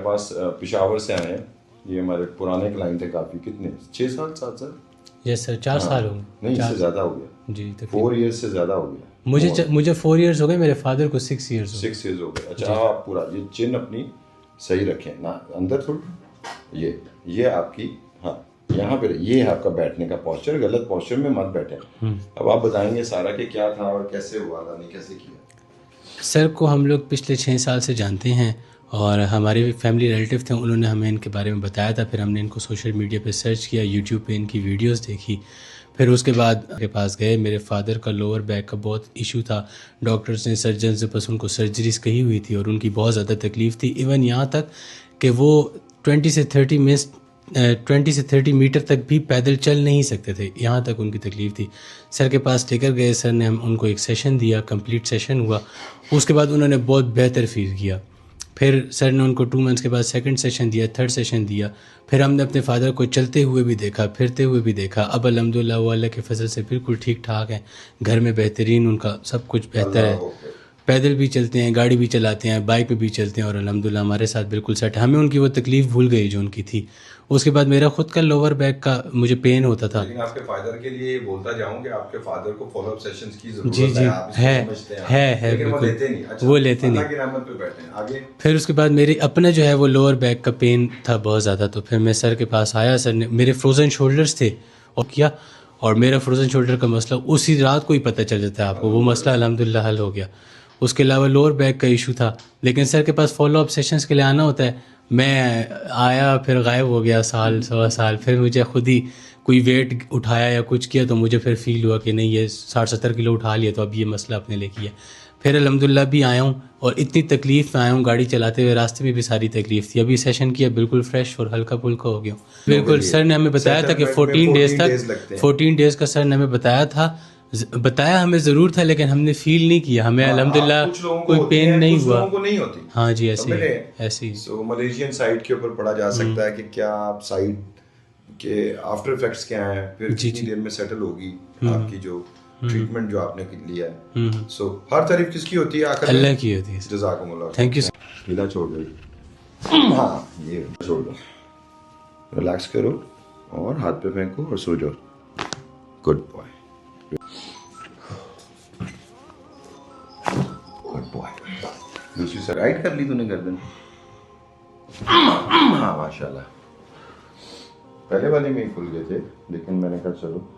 पास पेशावर से आए हैं, ये हमारे पुराने क्लाइंट थे काफ़ी, कितने 6 साल 7 साल? यस सर 4 साल हो गए। नहीं, इससे ज़्यादा हो गया जी 4 ईयर्स से ज़्यादा हो गया। मुझे 4 इयर्स हो गए, मेरे फादर को 6 इयर्स हो गए। 6 ईयर्स हो गए। अच्छा, आप पूरा ये चिन अपनी सही रखें ना, अंदर थोड़ी, ये आपकी, हाँ यहाँ पे ये है आपका बैठने का पोस्चर, गलत पोस्चर में मत बैठे। अब आप बताएंगे सारा कि क्या था और कैसे हुआ था, नहीं कैसे किया। सर को हम लोग पिछले 6 साल से जानते हैं और हमारे फैमिली रिलेटिव थे, उन्होंने हमें इनके बारे में बताया था। फिर हमने इनको सोशल मीडिया पे सर्च किया, यूट्यूब पे इनकी वीडियोस देखी। फिर उसके बाद के पास गए। मेरे फादर का लोअर बैक का बहुत इशू था, डॉक्टर्स ने, सर्जन से बस उनको सर्जरीज कही हुई थी और उनकी बहुत ज़्यादा तकलीफ़ थी। इवन यहाँ तक कि वो 20 से 30 मीटर तक भी पैदल चल नहीं सकते थे, यहाँ तक उनकी तकलीफ़ थी। सर के पास लेकर गए, सर ने हम उनको एक सेशन दिया, कंप्लीट सेशन हुआ। उसके बाद उन्होंने बहुत बेहतर फील किया। फिर सर ने उनको 2 मंथ्स के बाद सेकंड सेशन दिया, थर्ड सेशन दिया। फिर हमने अपने फादर को चलते हुए भी देखा, फिरते हुए भी देखा। अब अल्हम्दुलिल्लाह वो अल्लाह के फजल से बिल्कुल ठीक ठाक हैं, घर में बेहतरीन, उनका सब कुछ बेहतर है। पैदल भी चलते हैं, गाड़ी भी चलाते हैं, बाइक पे भी चलते हैं और अल्हम्दुलिल्लाह हमारे साथ बिल्कुल सेट है। हमें उनकी वो तकलीफ़ भूल गई जो उनकी थी। उसके बाद मेरा खुद का लोअर बैक का मुझे पेन होता था। लेकिन आपके फादर के लिए बोलता जाऊं कि आपके फादर को फॉलोअप सेशंस की जरूरत जी जी आप इसको समझते हैं। है लेकिन वो बिल्कुल लेते नहीं। अच्छा, वो लेते अल्लाह नहीं। की रहमत पे बैठे हैं। आगे फिर उसके बाद मेरी अपना जो है वो लोअर बैक का पेन था बहुत ज़्यादा, तो फिर मैं सर के पास आया। सर ने मेरे फ्रोज़न शोल्डर्स थे और किया, और मेरा फ्रोज़न शोल्डर का मसला उसी रात को ही पता चल जाता है आपको, वो मसला अल्हम्दुलिल्लाह हल हो गया। उसके अलावा लोअर बैक का इशू था, लेकिन सर के पास फॉलोअप सेशंस के लिए आना होता है। मैं आया, फिर गायब हो गया साल सवा साल। फिर मुझे खुद ही कोई वेट उठाया या कुछ किया तो मुझे फिर फील हुआ कि नहीं, ये 60-70 किलो उठा लिया तो अब ये मसला अपने लिए किया। फिर अल्हम्दुलिल्लाह भी आया हूँ और इतनी तकलीफ़ में आया हूँ, गाड़ी चलाते हुए रास्ते में भी सारी तकलीफ़ थी। अभी सेशन किया, बिल्कुल फ्रेश और हल्का फुल्का हो गया हूँ। बिल्कुल सर ने हमें बताया था कि 14 डेज़ तक, 14 डेज़ का सर ने हमें बताया था। बताया हमें ज़रूर था, लेकिन हमने फील नहीं किया। हमें अल्हम्दुलिल्लाह कोई पेन नहीं हुआ। लोगों को नहीं होती। हाँ जी, ऐसी सो मलेशियन साइड के ऊपर पढ़ा जा सकता है कि क्या आप साइड के आफ्टर इफेक्ट्स क्या हैं, फिर कितनी देर में सेटल होगी आपकी जो ट्रीटमेंट जो आपने लिया है। सो हर तारीफ किसकी होती है? आखिर अल्लाह की होती है। जज़ाकुमुल्लाह। Thank you. ढीला छोड़ दो, हाँ ये छोड़ दो, रिलैक्स करो और हाथ पे फेंको और सो जाओ। Good boy, good boy. दूसरी साइड राइट कर ली तूने गर्दन। हाँ माशाल्लाह। पहले वाले में ही खुल गए थे, लेकिन मैंने कहा चलो